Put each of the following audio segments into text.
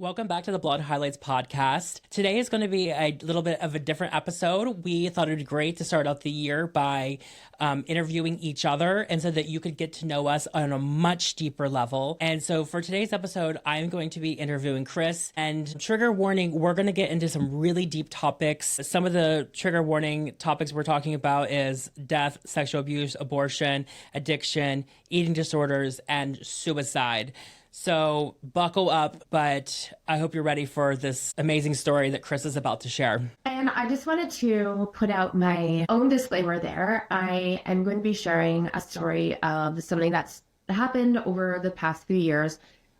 Welcome back to the Blonde Highlights podcast. Today is going to be a little bit of a different episode. We thought it would be great to start out the year by interviewing each other and so that you could get to know us on a much deeper level. And so for today's episode, I'm going to be interviewing Kris. And trigger warning, we're going to get into some really deep topics. Some of the trigger warning topics we're talking about is death, sexual abuse, abortion, addiction, eating disorders, and suicide. So buckle up, but I hope you're ready for this amazing story that Kris is about to share. And I just wanted to put out my own disclaimer there. I am going to be sharing a story of something that's happened over the past few years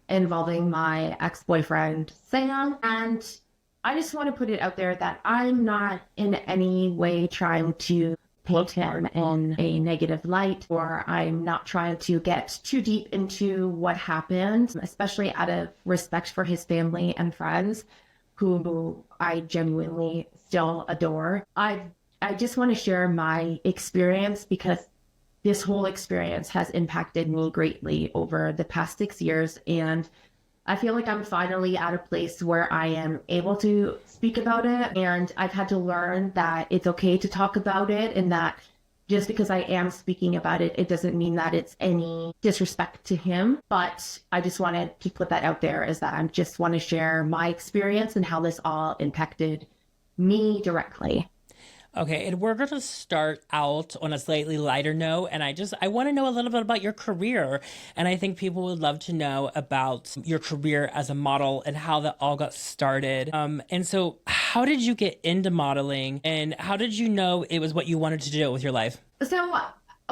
involving my ex-boyfriend, Sam. And I just want to put it out there that I'm not in any way trying to paint him in a negative light, or I'm not trying to get too deep into what happened, especially out of respect for his family and friends who I genuinely still adore. I just want to share my experience because this whole experience has impacted me greatly over the past 6 years, and I feel like I'm finally at a place where I am able to speak about it, and I've had to learn that it's okay to talk about it, and that just because I am speaking about it, it doesn't mean that it's any disrespect to him. But I just wanted to put that out there, is that I just want to share my experience and how this all impacted me directly. Okay, and we're going to start out on a slightly lighter note, and I want to know a little bit about your career, and I think people would love to know about your career as a model and how that all got started. And so how did you get into modeling, and how did you know it was what you wanted to do with your life? So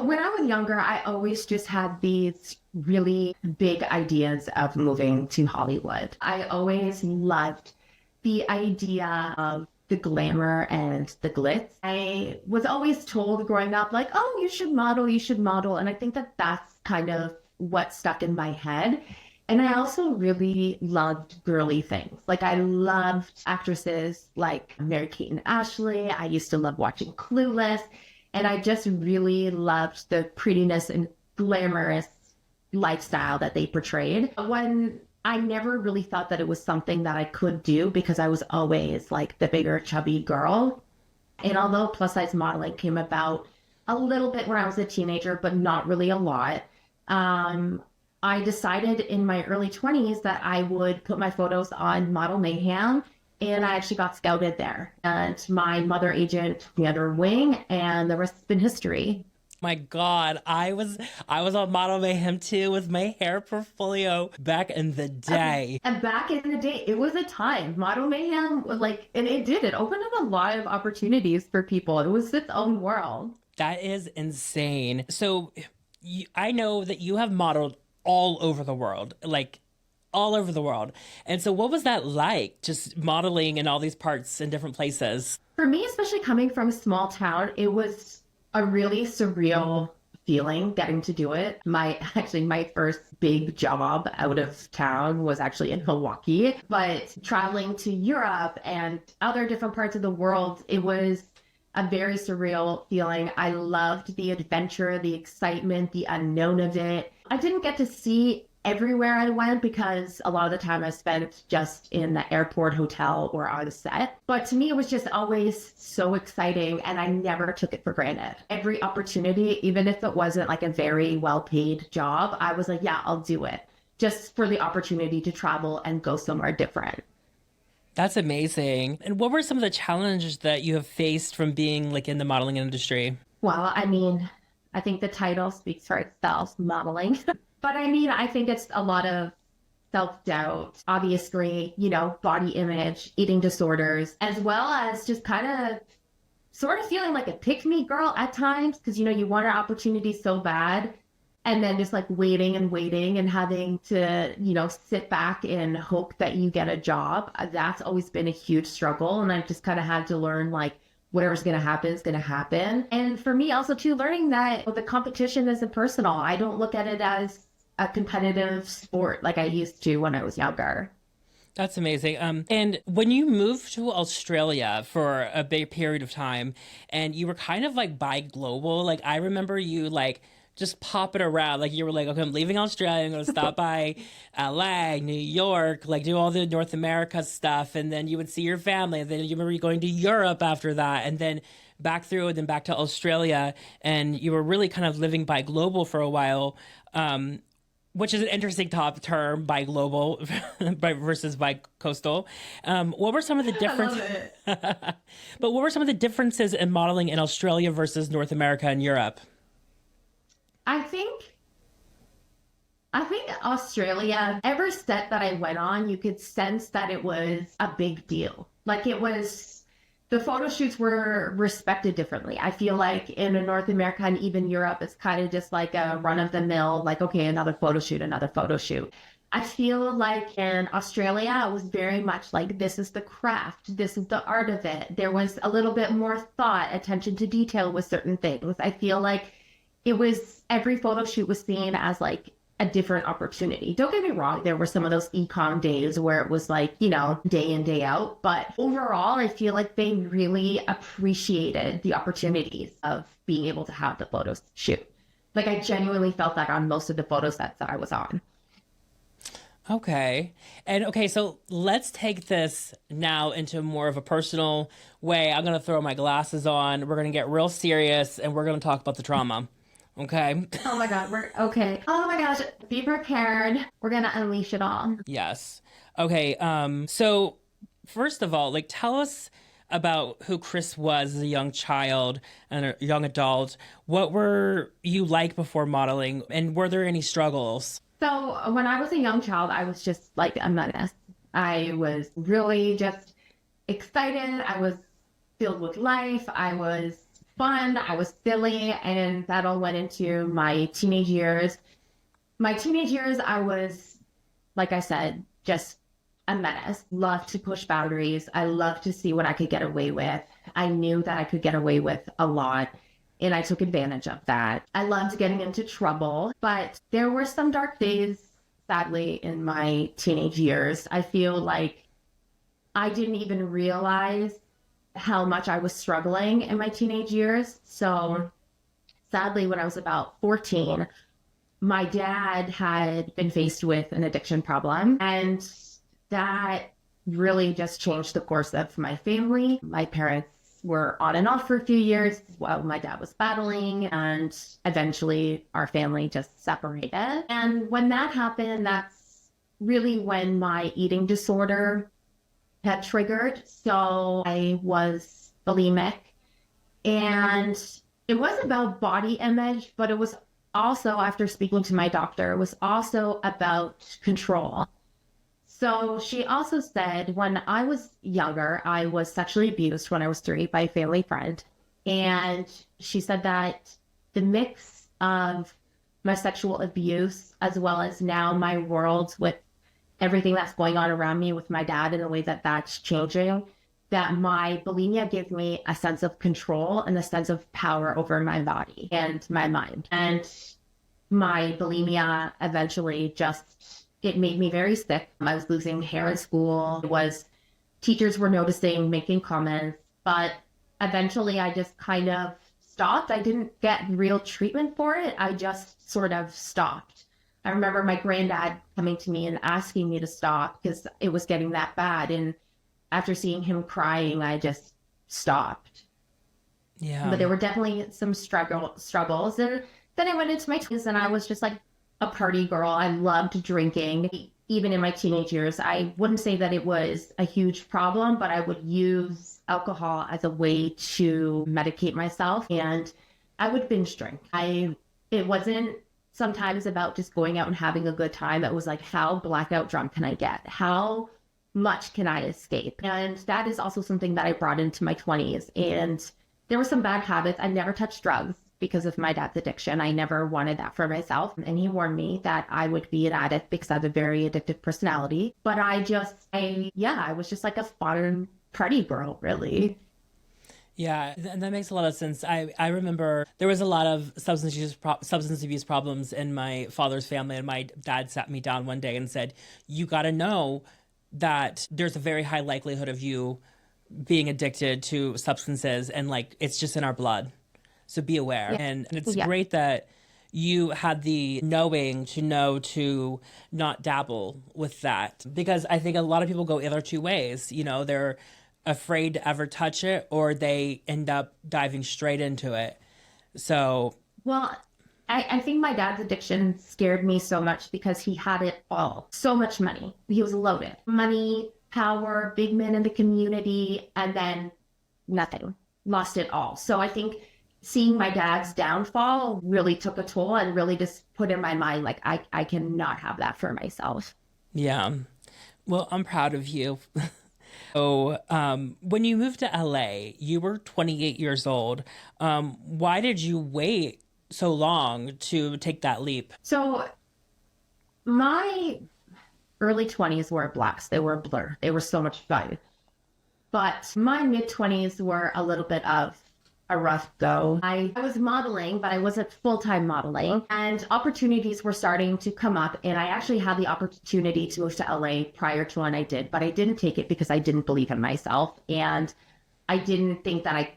when I was younger, I always just had these really big ideas of moving to Hollywood. I always loved the idea of the glamour and the glitz. I was always told growing up, like, oh, you should model, you should model. And I think that that's kind of what stuck in my head. And I also really loved girly things. Like, I loved actresses like Mary-Kate and Ashley. I used to love watching Clueless. And I just really loved the prettiness and glamorous lifestyle that they portrayed. When I never really thought that it was something that I could do because I was always like the bigger, chubby girl. And although plus size modeling came about a little bit when I was a teenager, but not really a lot, I decided in my early 20s that I would put my photos on Model Mayhem. And I actually got scouted there. And my mother agent me under her wing, and the rest has been history. My God, I was on Model Mayhem too with my hair portfolio back in the day. And back in the day, it was a time. Model Mayhem, it opened up a lot of opportunities for people. It was its own world. That is insane. So I know that you have modeled all over the world, like all over the world. And so what was that like, just modeling in all these parts in different places? For me, especially coming from a small town, it was a really surreal feeling getting to do it. My first big job out of town was actually in Milwaukee, but traveling to Europe and other different parts of the world, it was a very surreal feeling. I loved the adventure, the excitement, the unknown of it. I didn't get to see everywhere I went because a lot of the time I spent just in the airport, hotel, or on set. But to me, it was just always so exciting, and I never took it for granted. Every opportunity, even if it wasn't like a very well-paid job, I was like, yeah, I'll do it, just for the opportunity to travel and go somewhere different. That's amazing. And what were some of the challenges that you have faced from being like in the modeling industry? Well, I mean, I think the title speaks for itself, modeling. But I mean, I think it's a lot of self-doubt, obviously, body image, eating disorders, as well as just kind of sort of feeling like a pick-me girl at times, because, you want an opportunity so bad, and then just like waiting and having to, sit back and hope that you get a job. That's always been a huge struggle. And I've just kind of had to learn, like, whatever's going to happen is going to happen. And for me also too, learning that the competition isn't personal. I don't look at it as a competitive sport like I used to when I was younger. That's amazing. And when you moved to Australia for a big period of time and you were kind of like bi-global, like I remember you like just popping around. Like you were like, okay, I'm leaving Australia. I'm going to stop by LA, New York, like do all the North America stuff. And then you would see your family. And then you remember going to Europe after that. And then back through and then back to Australia. And you were really kind of living by global for a while. Which is an interesting top term, by global versus by coastal. What were some of the differences? But what were some of the differences in modeling in Australia versus North America and Europe? I think Australia, every set that I went on, you could sense that it was a big deal. Like it was, the photo shoots were respected differently. I feel like in North America and even Europe, it's kind of just like a run of the mill, like, okay, another photo shoot, another photo shoot. I feel like in Australia, it was very much like, this is the craft, this is the art of it. There was a little bit more thought, attention to detail with certain things. I feel like it was, every photo shoot was seen as like a different opportunity. Don't get me wrong, there were some of those ecom days where it was like, you know, day in, day out. But overall, I feel like they really appreciated the opportunities of being able to have the photo shoot. Like I genuinely felt that on most of the photo sets that I was on. Okay. And okay, so let's take this now into more of a personal way. I'm going to throw my glasses on. We're going to get real serious and we're going to talk about the trauma. Okay. Oh my God, we're okay. Oh my gosh, be prepared. We're gonna unleash it all. Yes. Okay. So first of all, like tell us about who Kris was as a young child and a young adult. What were you like before modeling, and were there any struggles? So when I was a young child, I was just like a menace. I was really just excited. I was filled with life. I was fun, I was silly, and that all went into my teenage years. My teenage years, I was, like I said, just a menace. Loved to push boundaries. I loved to see what I could get away with. I knew that I could get away with a lot, and I took advantage of that. I loved getting into trouble, but there were some dark days, sadly, in my teenage years. I feel like I didn't even realize how much I was struggling in my teenage years. So sadly, when I was about 14, my dad had been faced with an addiction problem, and that really just changed the course of my family. My parents were on and off for a few years while my dad was battling, and eventually our family just separated. And when that happened, that's really when my eating disorder had triggered. So I was bulimic, and it was about body image, but it was also, after speaking to my doctor, it was also about control. So she also said when I was younger, I was sexually abused when I was 3 by a family friend. And she said that the mix of my sexual abuse, as well as now my world with everything that's going on around me with my dad and the way that that's changing, that my bulimia gives me a sense of control and a sense of power over my body and my mind. And my bulimia eventually just, it made me very sick. I was losing hair in school. Teachers were noticing, making comments, but eventually I just kind of stopped. I didn't get real treatment for it. I just sort of stopped. I remember my granddad coming to me and asking me to stop because it was getting that bad. And after seeing him crying, I just stopped. Yeah. But there were definitely some struggles. And then I went into my 20s and I was just like a party girl. I loved drinking. Even in my teenage years, I wouldn't say that it was a huge problem, but I would use alcohol as a way to medicate myself, and I would binge drink. It wasn't sometimes about just going out and having a good time. It was like, how blackout drunk can I get? How much can I escape? And that is also something that I brought into my 20s. And there were some bad habits. I never touched drugs because of my dad's addiction. I never wanted that for myself. And he warned me that I would be an addict because I have a very addictive personality. But I was just like a fun party girl, really. Yeah, and that makes a lot of sense. I remember there was a lot of substance abuse problems in my father's family, and my dad sat me down one day and said, "You got to know that there's a very high likelihood of you being addicted to substances, and like it's just in our blood. So be aware." Yeah. And it's great that you had the knowing to know to not dabble with that. Because I think a lot of people go either two ways. You know, they're afraid to ever touch it, or they end up diving straight into it. So, Well, I think my dad's addiction scared me so much because he had it all. So much money. He was loaded. Money, power, big men in the community, and then nothing. Lost it all. So I think seeing my dad's downfall really took a toll and really just put in my mind, like, I cannot have that for myself. yeah. Well, I'm proud of you. So, when you moved to LA, you were 28 years old. Why did you wait so long to take that leap? So my early 20s were blacks. They were a blur. They were so much fun. But my mid 20s were a little bit of a rough go. I was modeling, but I wasn't full-time modeling, and opportunities were starting to come up. And I actually had the opportunity to move to LA prior to when I did, but I didn't take it because I didn't believe in myself. And I didn't think that I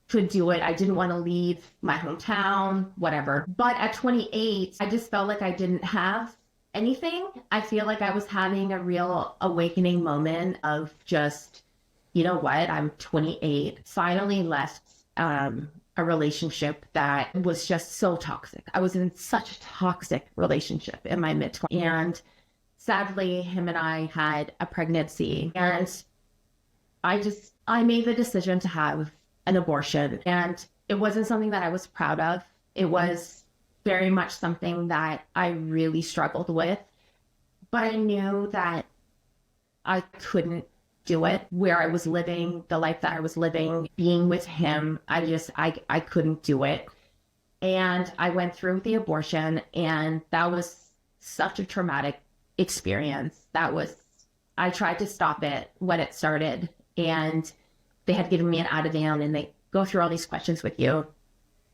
could do it. I didn't want to leave my hometown, whatever. But at 28, I just felt like I didn't have anything. I feel like I was having a real awakening moment of just, you know what, I'm 28, finally left a relationship that was just so toxic. I was in such a toxic relationship in my mid-20s. And sadly, him and I had a pregnancy. And I made the decision to have an abortion. And it wasn't something that I was proud of. It was very much something that I really struggled with. But I knew that I couldn't do it where I was living, the life that I was living, being with him. I couldn't do it. And I went through with the abortion, and that was such a traumatic experience. I tried to stop it when it started, and they had given me an Ativan, and they go through all these questions with you.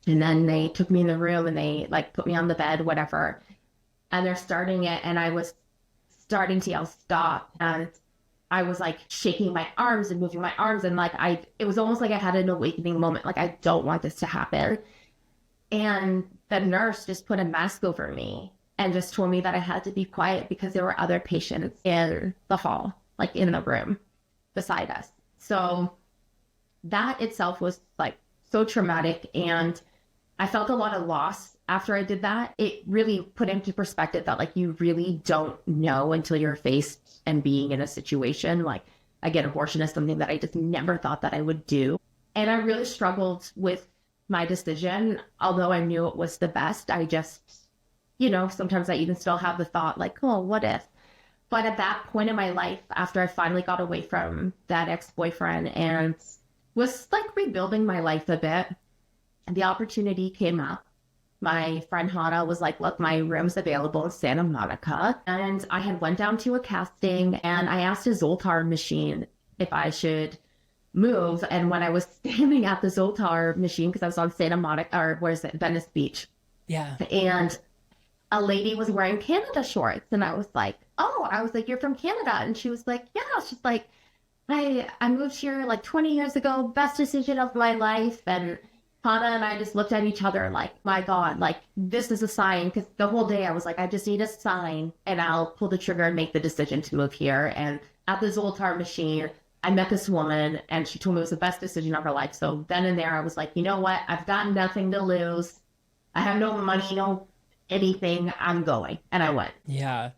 And then they took me in the room and they like put me on the bed, whatever. And they're starting it, and I was starting to yell, stop. And I was like shaking my arms and moving my arms, and it was almost like I had an awakening moment. Like, I don't want this to happen. And the nurse just put a mask over me and just told me that I had to be quiet because there were other patients in the hall, like in the room beside us. So that itself was like so traumatic, and I felt a lot of loss after I did that. It really put into perspective that like you really don't know until you're faced and being in a situation. Like, again, abortion is something that I just never thought that I would do. And I really struggled with my decision, although I knew it was the best. I just, sometimes I even still have the thought like, oh, what if? But at that point in my life, after I finally got away from that ex-boyfriend and was like rebuilding my life a bit, the opportunity came up. My friend Hannah was like, look, my room's available in Santa Monica. And I had went down to a casting, and I asked a Zoltar machine if I should move. And when I was standing at the Zoltar machine, because I was on Santa Monica, or where is it, Venice Beach. Yeah. And a lady was wearing Canada shorts. And I was like, you're from Canada? And she was like, yeah. She's like, I moved here like 20 years ago, best decision of my life. And Hannah and I just looked at each other like, my God, like this is a sign. Because the whole day I was like, I just need a sign and I'll pull the trigger and make the decision to move here. And at the Zoltar machine, I met this woman, and she told me it was the best decision of her life. So then and there, I was like, you know what? I've got nothing to lose. I have no money, no anything. I'm going. And I went. Yeah.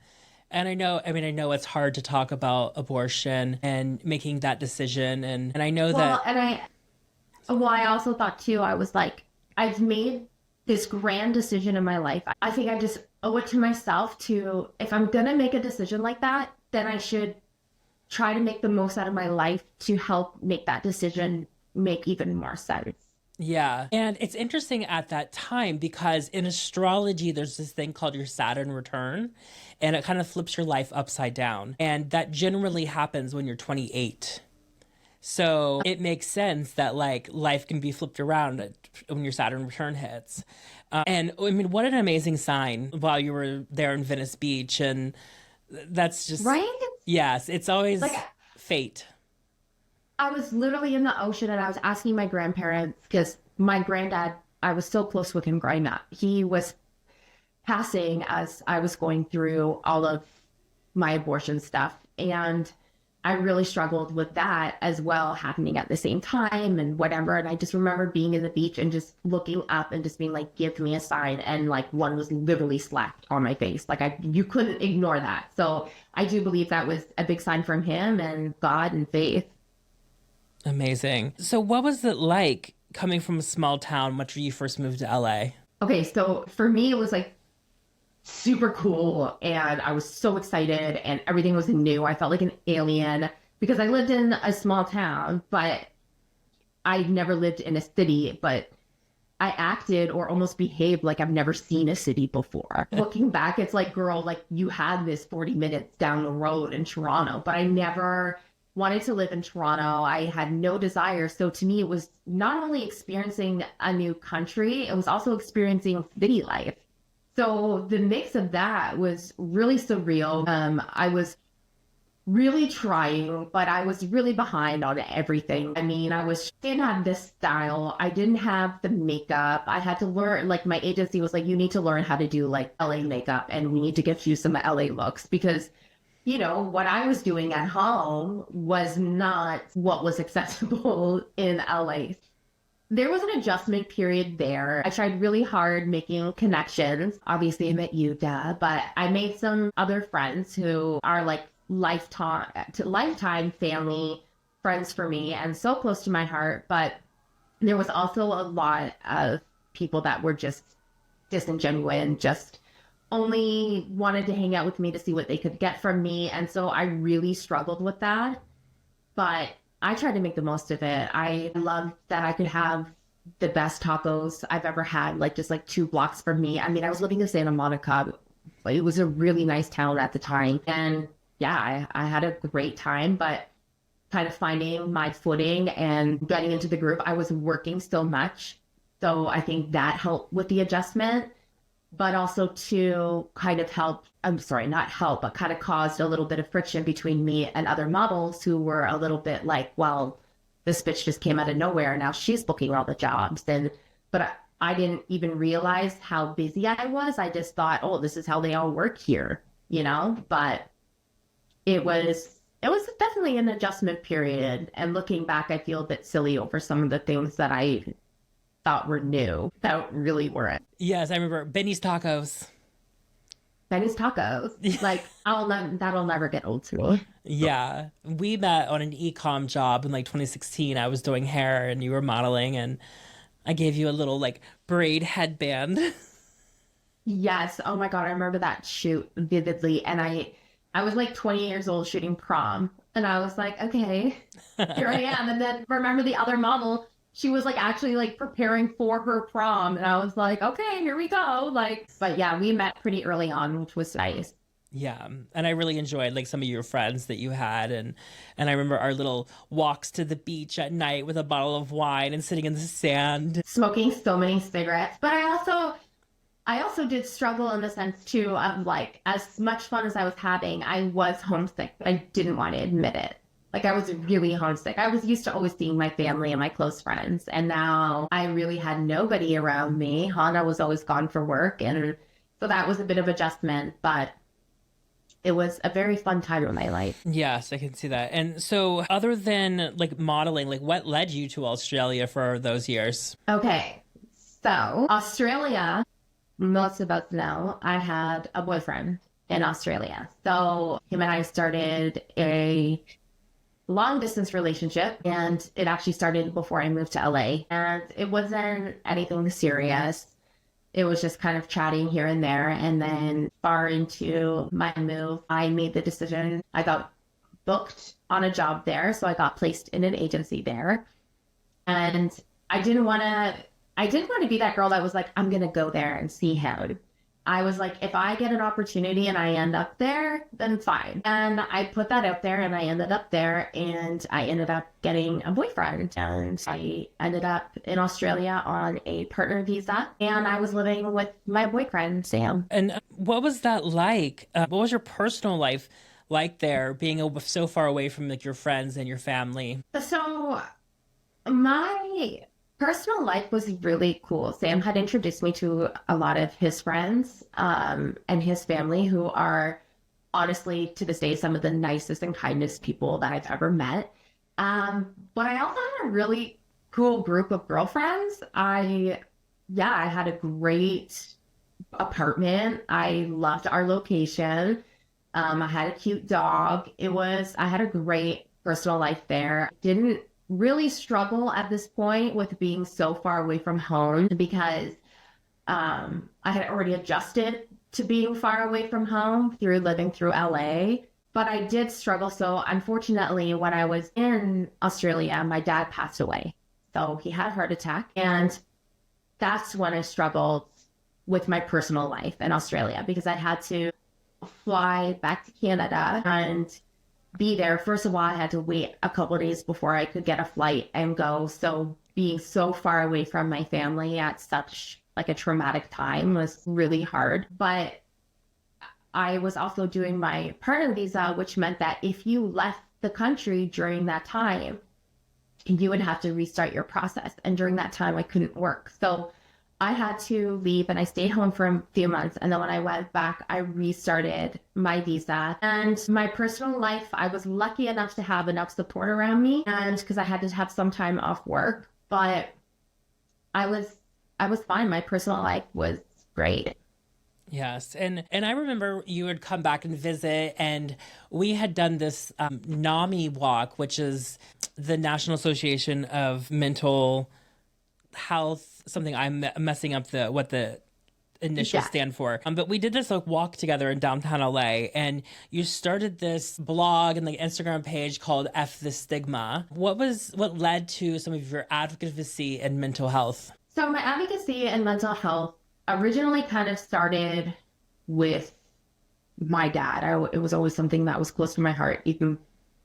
And I know it's hard to talk about abortion and making that decision. And I know that. I also thought too, I was like, I've made this grand decision in my life. I think I just owe it to myself to, if I'm going to make a decision like that, then I should try to make the most out of my life to help make that decision make even more sense. Yeah. And it's interesting at that time because in astrology, there's this thing called your Saturn return, and it kind of flips your life upside down. And that generally happens when you're 28. So it makes sense that like life can be flipped around when your Saturn return hits. And I mean, what an amazing sign while you were there in Venice Beach. And that's just, right? Yes, it's always like fate. I was literally in the ocean, and I was asking my grandparents, because my granddad, I was so close with him growing up. He was passing as I was going through all of my abortion stuff. And I really struggled with that as well, happening at the same time and whatever. And I just remember being in the beach and just looking up and just being like, give me a sign. And like one was literally slapped on my face. Like you couldn't ignore that. So I do believe that was a big sign from him and God and faith. Amazing. So what was it like coming from a small town when you first moved to LA? Okay, so for me, it was like super cool and I was so excited and everything was new. I felt like an alien because I lived in a small town, but I never lived in a city, but I acted or almost behaved like I've never seen a city before. Looking back, it's like, girl, like you had this 40 minutes down the road in Toronto, but I never wanted to live in Toronto. I had no desire. So to me, it was not only experiencing a new country, it was also experiencing city life. So the mix of that was really surreal. I was really trying, but I was really behind on everything. I mean, didn't have this style. I didn't have the makeup. I had to learn, like my agency was like, you need to learn how to do like LA makeup and we need to get you some LA looks because, you know, what I was doing at home was not what was accessible in LA. There was an adjustment period there. I tried really hard making connections. Obviously, I met you, Deb, but I made some other friends who are like lifetime family friends for me and so close to my heart. But there was also a lot of people that were just disingenuous, just only wanted to hang out with me to see what they could get from me. And so I really struggled with that. But I tried to make the most of it. I loved that I could have the best tacos I've ever had, like just like 2 blocks from me. I mean, I was living in Santa Monica. It was a really nice town at the time. And yeah, I had a great time, but kind of finding my footing and getting into the group. I was working so much. So I think that helped with the adjustment, but also to kind of not help, but kind of caused a little bit of friction between me and other models who were a little bit like, well, this bitch just came out of nowhere. Now she's booking all the jobs. But I didn't even realize how busy I was. I just thought, oh, this is how they all work here, you know? But it was definitely an adjustment period. And looking back, I feel a bit silly over some of the things that I thought were new that really weren't. Yes, I remember Benny's Tacos. Benny's Tacos. Like, that'll never get old to me. Yeah. We met on an e-com job in like 2016. I was doing hair and you were modeling and I gave you a little like braid headband. Yes. Oh my God. I remember that shoot vividly. And I was like 20 years old shooting prom. And I was like, okay, here I am. And then remember the other model, she was like actually like preparing for her prom. And I was like, okay, here we go. Like, but yeah, we met pretty early on, which was nice. Yeah. And I really enjoyed like some of your friends that you had. And I remember our little walks to the beach at night with a bottle of wine and sitting in the sand. Smoking so many cigarettes. But I also did struggle in the sense too of like, as much fun as I was having, I was homesick, but I didn't want to admit it. Like I was really homesick. I was used to always seeing my family and my close friends. And now I really had nobody around me. Hannah was always gone for work. And so that was a bit of adjustment, but it was a very fun time in my life. Yes, I can see that. And so other than like modeling, like what led you to Australia for those years? Okay. So Australia, most of us know, I had a boyfriend in Australia. So him and I started a long distance relationship and it actually started before I moved to LA and it wasn't anything serious. It was just kind of chatting here and there. And then far into my move, I made the decision. I got booked on a job there. So I got placed in an agency there. And I didn't want to be that girl that was like, I'm going to go there and see him. I was like, if I get an opportunity and I end up there, then fine. And I put that out there and I ended up there and I ended up getting a boyfriend. And I ended up in Australia on a partner visa and I was living with my boyfriend, Sam. And what was that like? What was your personal life like there, being so far away from like your friends and your family? So my Personal life was really cool. Sam had introduced me to a lot of his friends and his family, who are honestly, to this day, some of the nicest and kindest people that I've ever met. But I also had a really cool group of girlfriends. I had a great apartment. I loved our location. I had a cute dog. I had a great personal life there. Didn't really struggle at this point with being so far away from home because I had already adjusted to being far away from home through living through LA. But I did struggle. So unfortunately, when I was in Australia, my dad passed away. So he had a heart attack. And that's when I struggled with my personal life in Australia because I had to fly back to Canada and be there. First of all, I had to wait a couple of days before I could get a flight and go. So being so far away from my family at such like a traumatic time was really hard. But I was also doing my partner visa, which meant that if you left the country during that time, you would have to restart your process. And during that time, I couldn't work. So I had to leave and I stayed home for a few months. And then when I went back, I restarted my visa. And my personal life, I was lucky enough to have enough support around me, and because I had to have some time off work, but I was fine. My personal life was great. Yes. And I remember you would come back and visit, and we had done this NAMI walk, which is the National Association of Mental Health, something I'm messing up what the initials stand for. But we did this like walk together in downtown LA, and you started this blog and like Instagram page called F the Stigma. What led to some of your advocacy in mental health? So my advocacy in mental health originally kind of started with my dad. It was always something that was close to my heart, even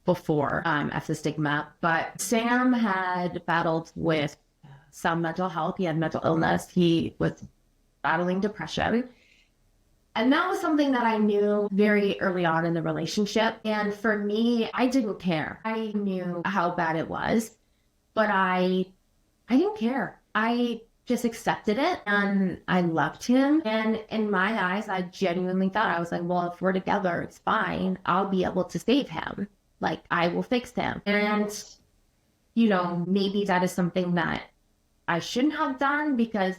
before F the Stigma. But Sam had battled with some mental health. He had mental illness. He was battling depression. And that was something that I knew very early on in the relationship. And for me, I didn't care. I knew how bad it was, but I didn't care. I just accepted it and I loved him. And in my eyes, I genuinely thought, I was like, well, if we're together, it's fine. I'll be able to save him. Like, I will fix him. And, maybe that is something that I shouldn't have done because,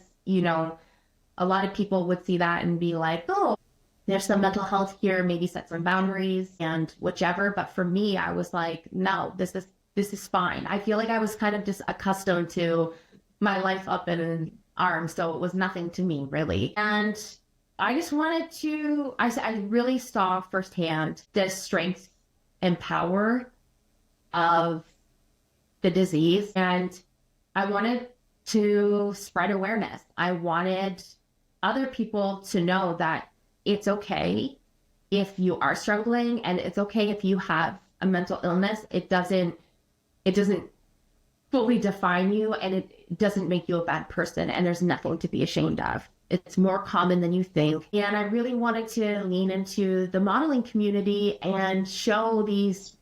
a lot of people would see that and be like, oh, there's some mental health here, maybe set some boundaries and whichever. But for me, I was like, no, this is fine. I feel like I was kind of just accustomed to my life up in arms. So it was nothing to me really. And I just wanted to, I really saw firsthand the strength and power of the disease. And I wanted to spread awareness. I wanted other people to know that it's okay if you are struggling, and it's okay if you have a mental illness. It doesn't fully define you, and it doesn't make you a bad person, and there's nothing to be ashamed of. It's more common than you think. And I really wanted to lean into the modeling community and show these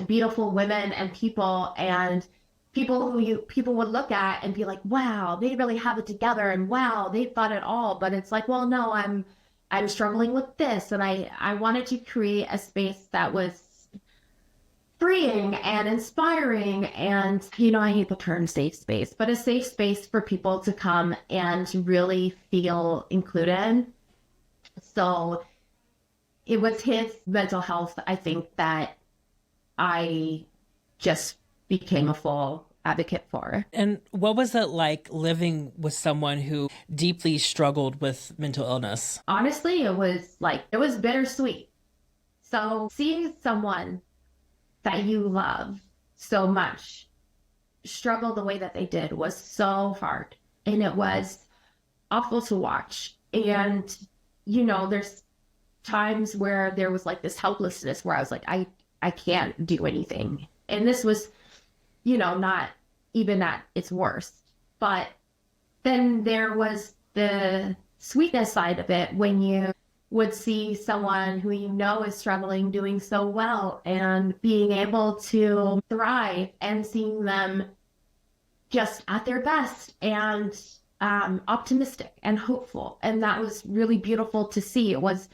beautiful women and people, and people who people would look at and be like, wow, they really have it together, and wow, they've got it all. But it's like, well, no, I'm struggling with this. And I wanted to create a space that was freeing and inspiring. And, I hate the term safe space, but a safe space for people to come and really feel included. So it was his mental health, I think, that I just became a full advocate for. And what was it like living with someone who deeply struggled with mental illness? Honestly, it was bittersweet. So seeing someone that you love so much struggle the way that they did was so hard. And it was awful to watch. And, there's times where there was like this helplessness where I was like, I can't do anything. And this was, not even at its worst. But then there was the sweetness side of it when you would see someone who is struggling doing so well and being able to thrive, and seeing them just at their best and optimistic and hopeful. And that was really beautiful to see. It was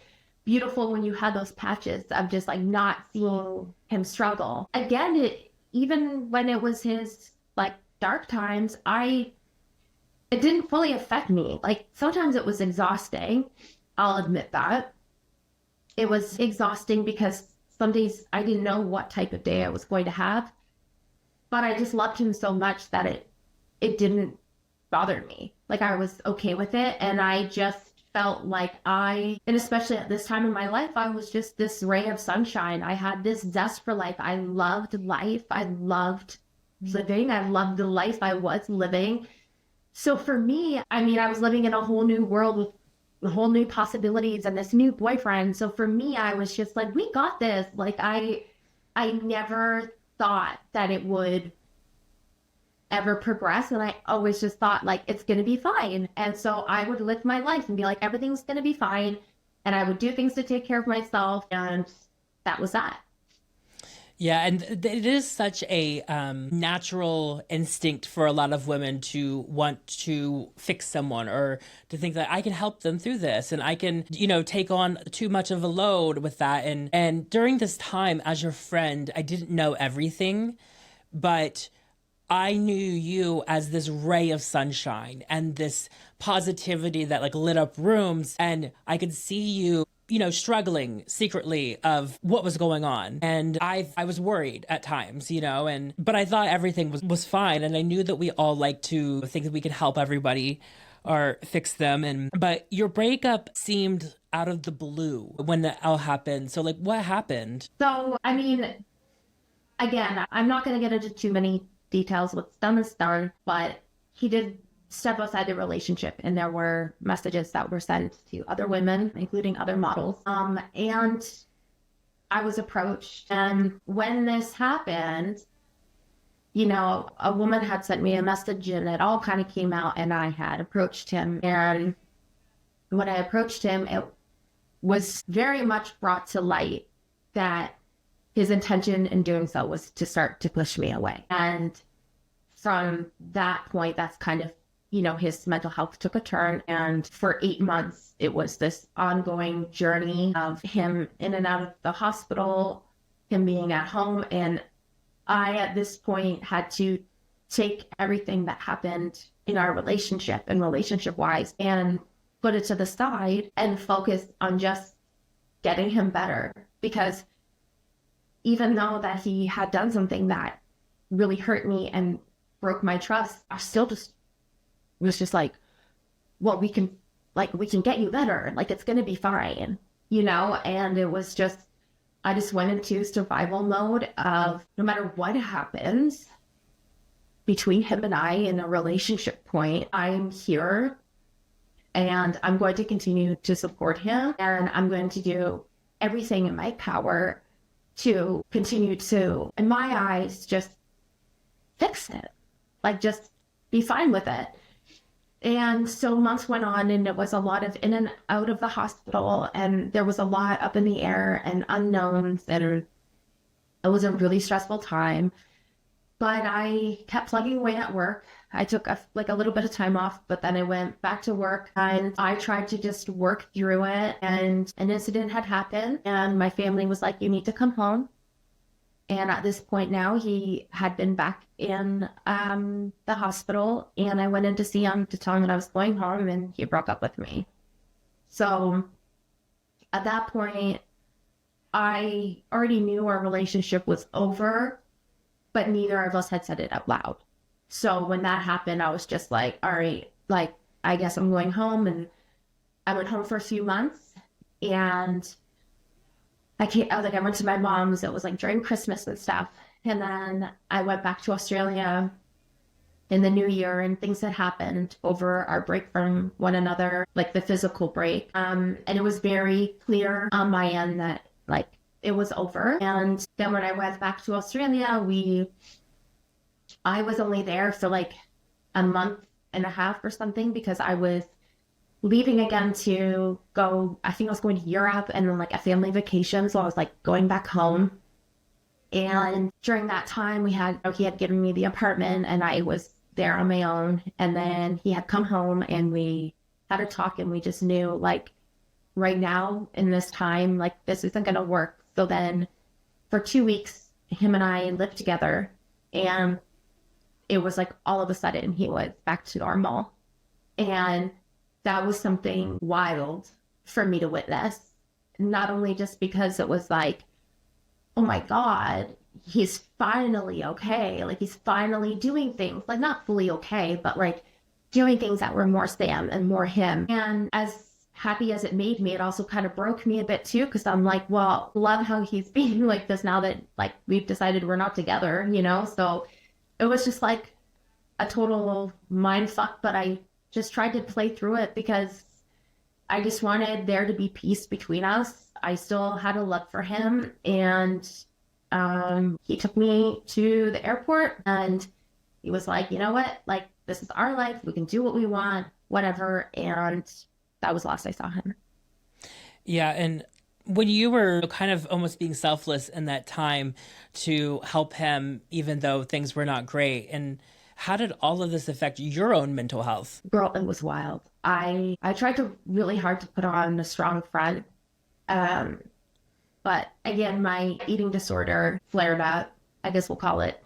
beautiful when you had those patches of just like not seeing him struggle. Again, even when it was his like dark times, it didn't fully affect me. Like sometimes it was exhausting. I'll admit that. It was exhausting because some days I didn't know what type of day I was going to have. But I just loved him so much that it didn't bother me. Like I was okay with it. And I just felt like and especially at this time in my life, I was just this ray of sunshine. I had this zest for life. I loved life. I loved living. I loved the life I was living. So for me, I mean, I was living in a whole new world with whole new possibilities and this new boyfriend. So for me, I was just like, we got this. Like I never thought that it would ever progress, and I always just thought like it's gonna be fine. And so I would live my life and be like, everything's gonna be fine, and I would do things to take care of myself, and that was that. Yeah, and it is such a natural instinct for a lot of women to want to fix someone or to think that I can help them through this and I can, take on too much of a load with that. And during this time as your friend, I didn't know everything, but I knew you as this ray of sunshine and this positivity that like lit up rooms, and I could see you struggling secretly of what was going on. And I was worried at times, but I thought everything was fine. And I knew that we all like to think that we can help everybody or fix them. But your breakup seemed out of the blue when that all happened. So like what happened? So, I mean, again, I'm not going to get into too many details. What's done is done, but he did step outside the relationship, and there were messages that were sent to other women, including other models. And I was approached, and when this happened, a woman had sent me a message, and it all kind of came out, and I had approached him. And when I approached him, it was very much brought to light that his intention in doing so was to start to push me away. And from that point, that's kind of, his mental health took a turn. And for 8 months, it was this ongoing journey of him in and out of the hospital, him being at home. And I, at this point, had to take everything that happened in our relationship and relationship-wise and put it to the side and focus on just getting him better. Because even though that he had done something that really hurt me and broke my trust, I still just was just like, well, we can get you better. Like, it's going to be fine, And it was just, I just went into survival mode of no matter what happens between him and I in a relationship point, I'm here and I'm going to continue to support him. And I'm going to do everything in my power to continue to, in my eyes, just fix it. Like, just be fine with it. And so months went on, and it was a lot of in and out of the hospital, and there was a lot up in the air and unknowns, and it was a really stressful time. But I kept plugging away at work. I took a little bit of time off, but then I went back to work, and I tried to just work through it. And an incident had happened, and my family was like, you need to come home. And at this point now, he had been back in the hospital, and I went in to see him to tell him that I was going home, and he broke up with me. So at that point, I already knew our relationship was over, but neither of us had said it out loud. So when that happened, I was just like, all right, like, I guess I'm going home. And I went home for a few months, and I went to my mom's. It was like during Christmas and stuff. And then I went back to Australia in the new year, and things had happened over our break from one another, like the physical break. And it was very clear on my end that like it was over. And then when I went back to Australia, I was only there for like a month and a half or something, because I was leaving again to go, I think I was going to Europe and then like a family vacation. So I was like going back home. And during that time he had given me the apartment, and I was there on my own. And then he had come home and we had a talk, and we just knew, like, right now in this time, like, this isn't going to work. So then for 2 weeks, him and I lived together, and it was like all of a sudden he was back to normal. And that was something wild for me to witness. Not only just because it was like, oh my God, he's finally okay. Like, he's finally doing things, like, not fully okay, but like doing things that were more Sam and more him. And as happy as it made me, it also kind of broke me a bit too, because I'm like, well, love how he's being like this now that, like, we've decided we're not together, you know? So it was just like a total mind fuck, but I just tried to play through it because I just wanted there to be peace between us. I still had a love for him, and he took me to the airport, and he was like, you know what, like, this is our life, we can do what we want, whatever. And that was the last I saw him. Yeah, and when you were kind of almost being selfless in that time to help him, even though things were not great, and how did all of this affect your own mental health? Girl, it was wild. I tried to really hard to put on a strong front. But again, my eating disorder flared up, I guess we'll call it.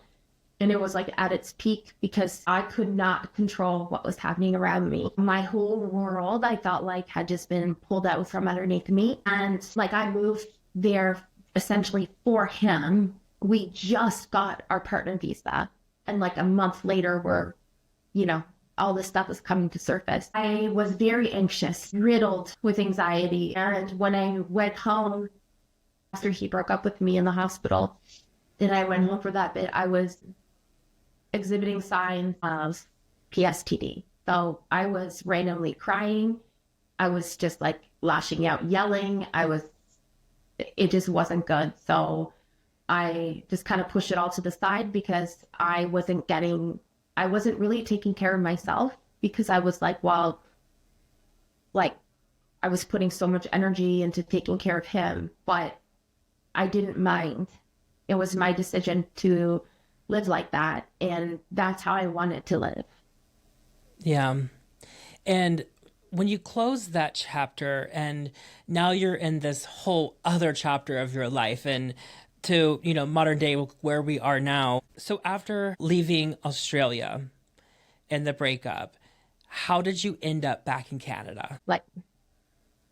And it was like at its peak because I could not control what was happening around me. My whole world, I felt like, had just been pulled out from underneath me. And like, I moved there essentially for him. We just got our partner visa. And like a month later, we're, you know, all this stuff is coming to surface. I was very anxious, riddled with anxiety. And when I went home after he broke up with me in the hospital, and I went home for that bit, I was exhibiting signs of PSTD. So I was randomly crying. I was just like lashing out, yelling. It just wasn't good. So I just kind of pushed it all to the side because I wasn't really taking care of myself, because I was like, well, like, I was putting so much energy into taking care of him, but I didn't mind. It was my decision to live like that, and that's how I wanted to live. Yeah. And when you close that chapter and now you're in this whole other chapter of your life and to, you know, modern day where we are now. So after leaving Australia and the breakup, how did you end up back in Canada? Like,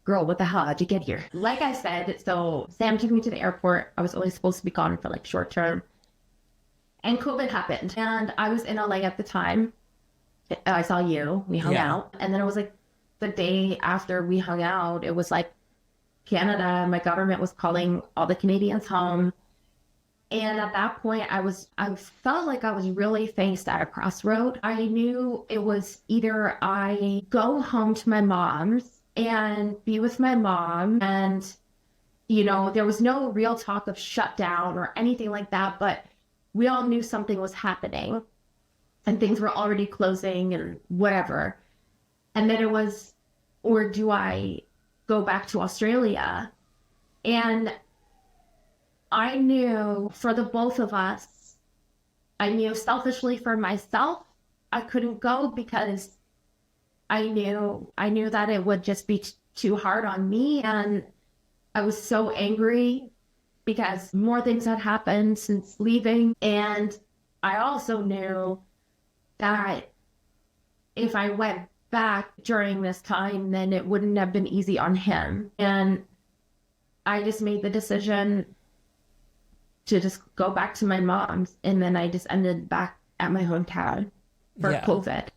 girl, what the hell? How'd you get here? Like I said, so Sam took me to the airport. I was only supposed to be gone for like short term. And COVID happened. And I was in LA at the time. I saw you. We hung out. And then it was like the day after we hung out, it was like Canada, my government was calling all the Canadians home. And at that point, I felt like I was really faced at a crossroad. I knew it was either I go home to my mom's and be with my mom, and, you know, there was no real talk of shutdown or anything like that, but we all knew something was happening and things were already closing and whatever. And then it was, or do I go back to Australia? And I knew for the both of us, I knew selfishly for myself, I couldn't go because I knew that it would just be too hard on me. And I was so angry because more things had happened since leaving. And I also knew that if I went back during this time, then it wouldn't have been easy on him. And I just made the decision to just go back to my mom's. And then I just ended back at my hometown for COVID.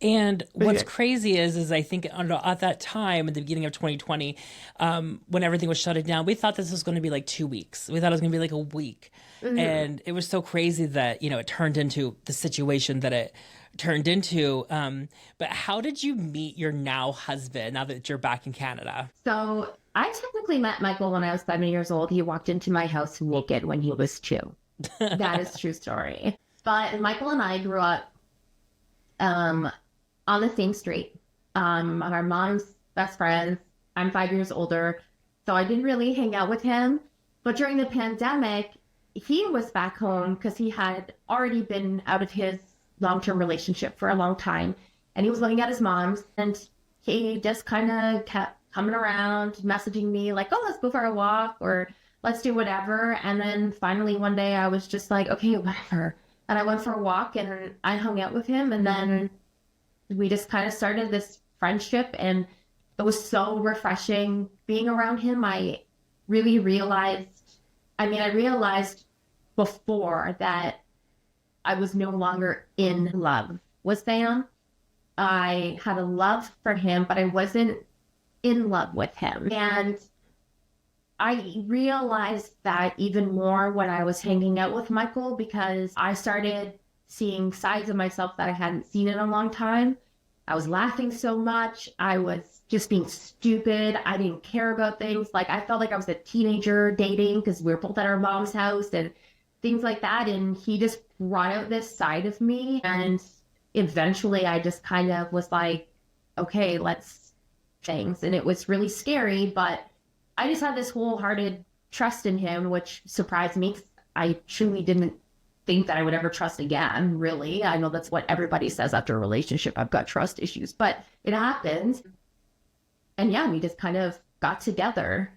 And what's crazy is I think at that time, at the beginning of 2020, when everything was shutting down, we thought this was going to be like 2 weeks. We thought it was going to be like a week. Mm-hmm. And it was so crazy that, you know, it turned into the situation that it turned into. But how did you meet your now husband now that you're back in Canada? So I technically met Michael when I was 7 years old. He walked into my house naked when he was 2. That is a true story. But Michael and I grew up on the same street. Our mom's best friends. I'm 5 years older, so I didn't really hang out with him. But during the pandemic, he was back home because he had already been out of his long-term relationship for a long time. And he was living at his mom's, and he just kind of kept coming around, messaging me like, oh, let's go for a walk, or let's do whatever. And then finally one day I was just like, okay, whatever. And I went for a walk and I hung out with him. And then we just kind of started this friendship, and it was so refreshing being around him. I really realized, I realized before that I was no longer in love with Sam. I had a love for him, but I wasn't in love with him. And I realized that even more when I was hanging out with Michael, because I started seeing sides of myself that I hadn't seen in a long time. I was laughing so much. I was just being stupid. I didn't care about things. Like, I felt like I was a teenager dating because we were both at our mom's house and things like that. And he just brought out this side of me. And eventually I just kind of was like, okay, let's things. And it was really scary, but I just had this wholehearted trust in him, which surprised me. I truly didn't think that I would ever trust again, really. I know that's what everybody says after a relationship. I've got trust issues, but it happened. And yeah, we just kind of got together.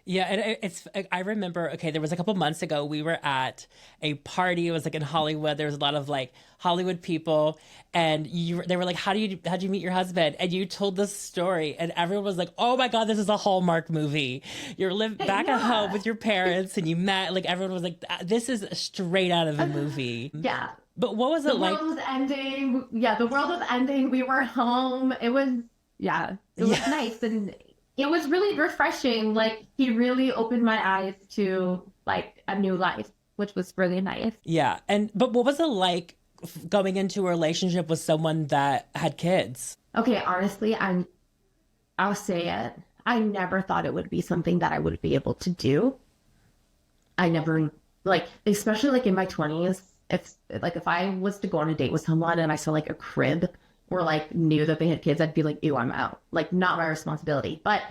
Yeah, and I remember, okay, there was a couple months ago, we were at a party. It was like in Hollywood. There was a lot of like Hollywood people, and they were like, how'd you meet your husband? And you told this story, and everyone was like, oh my God, this is a Hallmark movie. You're back at home with your parents, and you met, like, everyone was like, this is straight out of a movie. Yeah. But what was it like? The world was ending. Yeah, the world was ending. We were home. It was nice. And it was really refreshing. Like, he really opened my eyes to like a new life, which was really nice. Yeah. But what was it like going into a relationship with someone that had kids? Okay, honestly, I'll say it. I never thought it would be something that I would be able to do. I never, like, especially like in my 20s, if I was to go on a date with someone and I saw like a crib or like knew that they had kids, I'd be like, ew, I'm out. Like, not my responsibility. But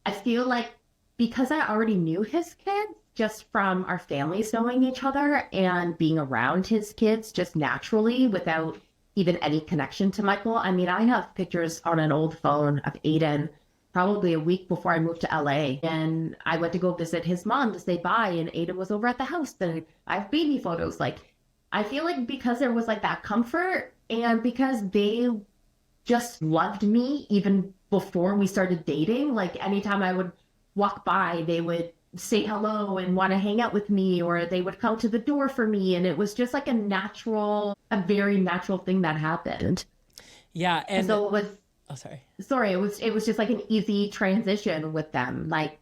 I feel like because I already knew his kids just from our families knowing each other and being around his kids just naturally without even any connection to Michael. I mean, I have pictures on an old phone of Aiden probably a week before I moved to LA. And I went to go visit his mom to say bye, and Aiden was over at the house. And I have baby photos. Like, I feel like because there was like that comfort, and because they just loved me even before we started dating, like anytime I would walk by, they would say hello and want to hang out with me, or they would come to the door for me. And it was just like a very natural thing that happened. Yeah. And so it was, sorry. It was just like an easy transition with them. Like,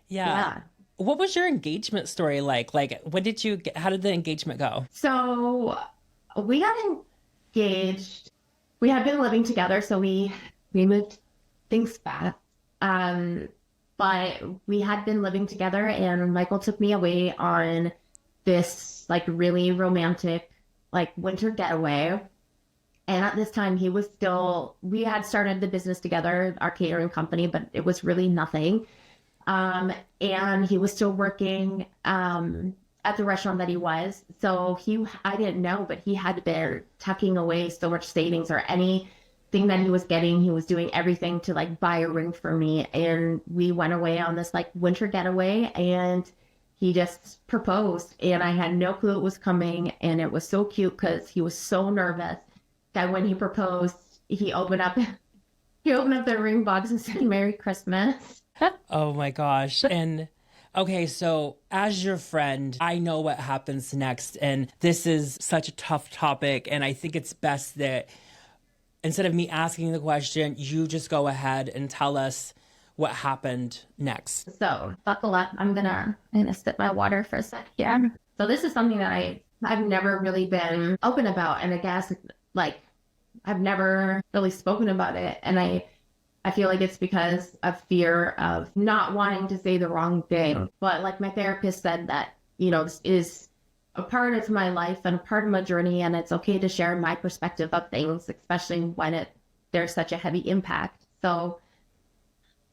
yeah. What was your engagement story like? Like, how did the engagement go? So we got engaged. We had been living together, so we moved things fast. But we had been living together, and Michael took me away on this like really romantic like winter getaway. And at this time we had started the business together, our catering company, but it was really nothing. And he was still working at the restaurant that he was. So I didn't know, but he had been tucking away so much savings, or anything that he was getting, he was doing everything to like buy a ring for me. And we went away on this like winter getaway, and he just proposed, and I had no clue it was coming. And it was so cute because he was so nervous that when he proposed, he opened up the ring box and said, "Merry Christmas." Oh my gosh. And okay, so as your friend, I know what happens next, and this is such a tough topic, and I think it's best that instead of me asking the question, you just go ahead and tell us what happened next. So buckle up. I'm gonna sip my water for a sec. Yeah. So this is something that I've never really been open about, and I guess like I've never really spoken about it, and I feel like it's because of fear of not wanting to say the wrong thing. But like my therapist said that, this is a part of my life and a part of my journey, and it's okay to share my perspective of things, especially when there's such a heavy impact. So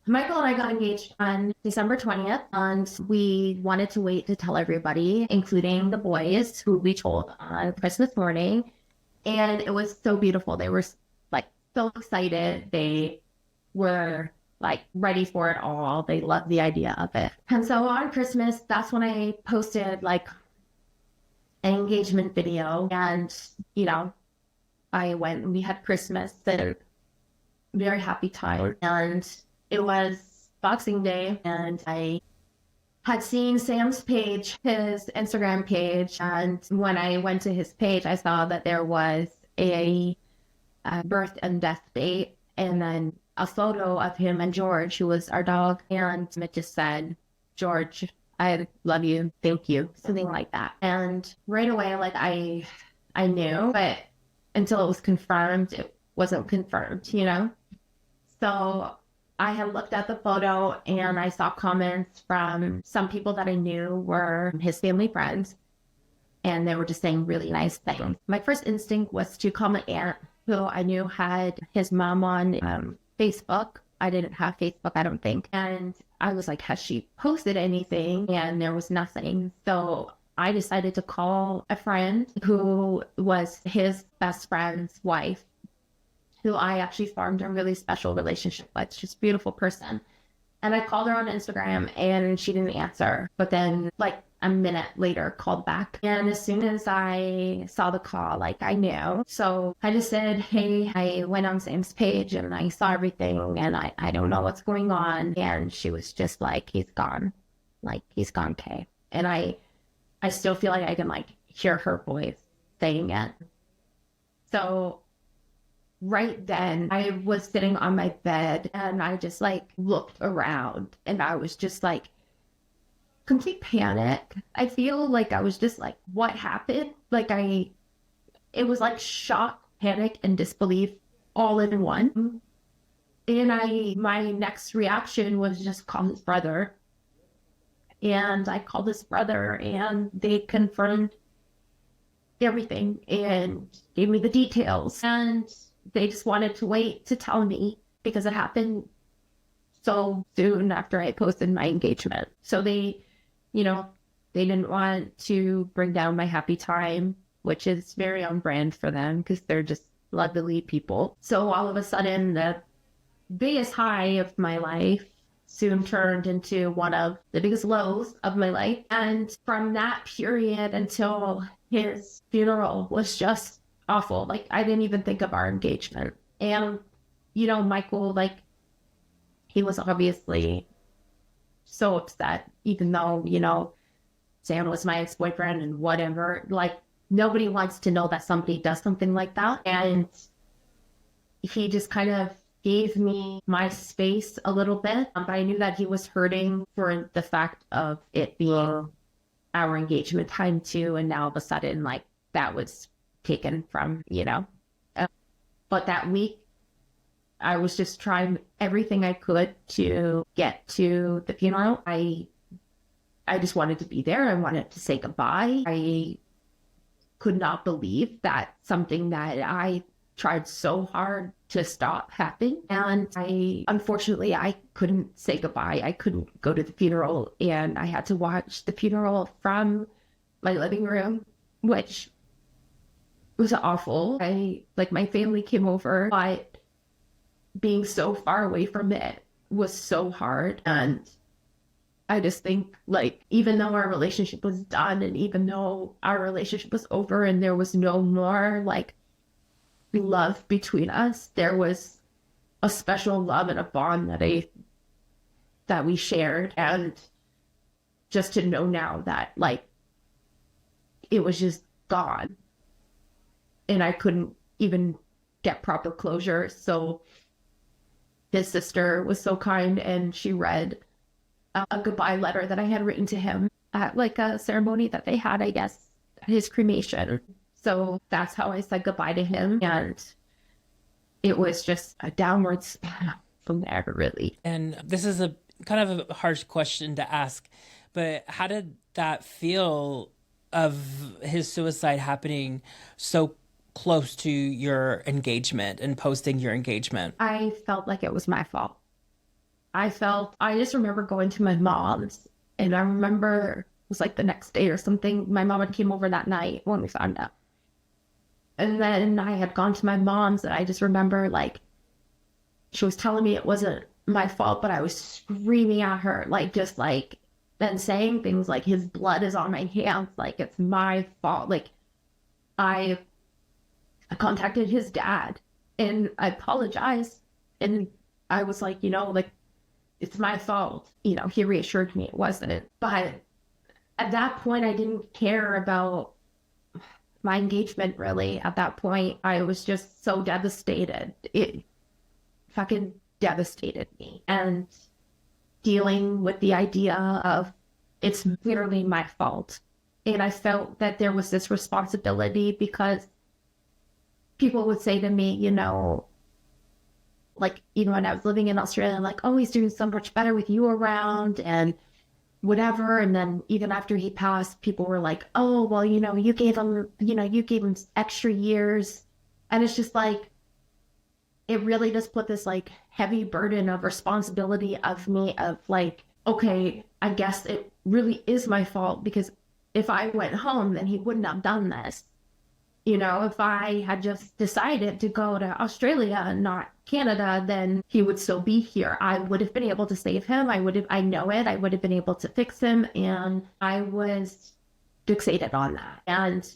Michael and I got engaged on December 20th, and we wanted to wait to tell everybody, including the boys who we told on Christmas morning. And it was so beautiful. They were like so excited. They were like ready for it all. They loved the idea of it. And so on Christmas, that's when I posted like an engagement video. And, I went and we had Christmas and very happy time. And it was Boxing Day, and I had seen Sam's page, his Instagram page. And when I went to his page, I saw that there was a birth and death date, and then a photo of him and George, who was our dog. And it just said, George, I love you. Thank you. Something like that. And right away, like I knew, but until it was confirmed, it wasn't confirmed, So I had looked at the photo and I saw comments from some people that I knew were his family friends, and they were just saying really nice things. My first instinct was to call my aunt, who I knew had his mom on Facebook. I didn't have Facebook, I don't think. And I was like, has she posted anything? And there was nothing. So I decided to call a friend who was his best friend's wife, who I actually formed a really special relationship with. She's a beautiful person. And I called her on Instagram and she didn't answer. But then like a minute later called back. And as soon as I saw the call, like I knew. So I just said, hey, I went on Sam's page and I saw everything and I don't know what's going on. And she was just like, he's gone. Like he's gone, Kay. And I still feel like I can like hear her voice saying it. So right then I was sitting on my bed and I just like looked around and I was just like complete panic. I feel like I was just like, what happened? It was like shock, panic, and disbelief all in one. And my next reaction was just call his brother. And I called his brother and they confirmed everything and gave me the details. And they just wanted to wait to tell me because it happened so soon after I posted my engagement. So they didn't want to bring down my happy time, which is very on brand for them because they're just lovely people. So all of a sudden, the biggest high of my life soon turned into one of the biggest lows of my life. And from that period until his funeral was just awful. Like I didn't even think of our engagement. And, Michael, like he was obviously so upset, even though, Sam was my ex-boyfriend and whatever. Like nobody wants to know that somebody does something like that. And he just kind of gave me my space a little bit. But I knew that he was hurting for the fact of it being our engagement time too. And now all of a sudden, like that was taken from, But that week, I was just trying everything I could to get to the funeral. I just wanted to be there. I wanted to say goodbye. I could not believe that something that I tried so hard to stop happened. And unfortunately, I couldn't say goodbye. I couldn't go to the funeral, and I had to watch the funeral from my living room, which was awful. My family came over, but being so far away from it was so hard. And I just think even though our relationship was done and even though our relationship was over and there was no more love between us, there was a special love and a bond that we shared. And just to know now that it was just gone and I couldn't even get proper closure. So his sister was so kind and she read a goodbye letter that I had written to him at a ceremony that they had, I guess, at his cremation. So that's how I said goodbye to him. And it was just a downward spiral from there, really. And this is a kind of a harsh question to ask, but how did that feel of his suicide happening so close to your engagement and posting your engagement? I felt like it was my fault. I just remember going to my mom's, and I remember it was like the next day or something. My mom had came over that night when we found out. And then I had gone to my mom's, and I just remember like she was telling me it wasn't my fault, but I was screaming at her, like just like then saying things like his blood is on my hands, like it's my fault. Like I contacted his dad and I apologized, and I was like, like it's my fault. He reassured me it wasn't. But at that point, I didn't care about my engagement really. At that point, I was just so devastated. It fucking devastated me. And dealing with the idea of it's literally my fault. And I felt that there was this responsibility because people would say to me, like, even when I was living in Australia, like, oh, he's doing so much better with you around and whatever. And then even after he passed, people were like, oh, well, you gave him extra years. And it's just like, it really just put this like heavy burden of responsibility of me of like, okay, I guess it really is my fault because if I went home, then he wouldn't have done this. If I had just decided to go to Australia and not Canada, then he would still be here. I would have been able to save him. I would have been able to fix him. And I was fixated on that. And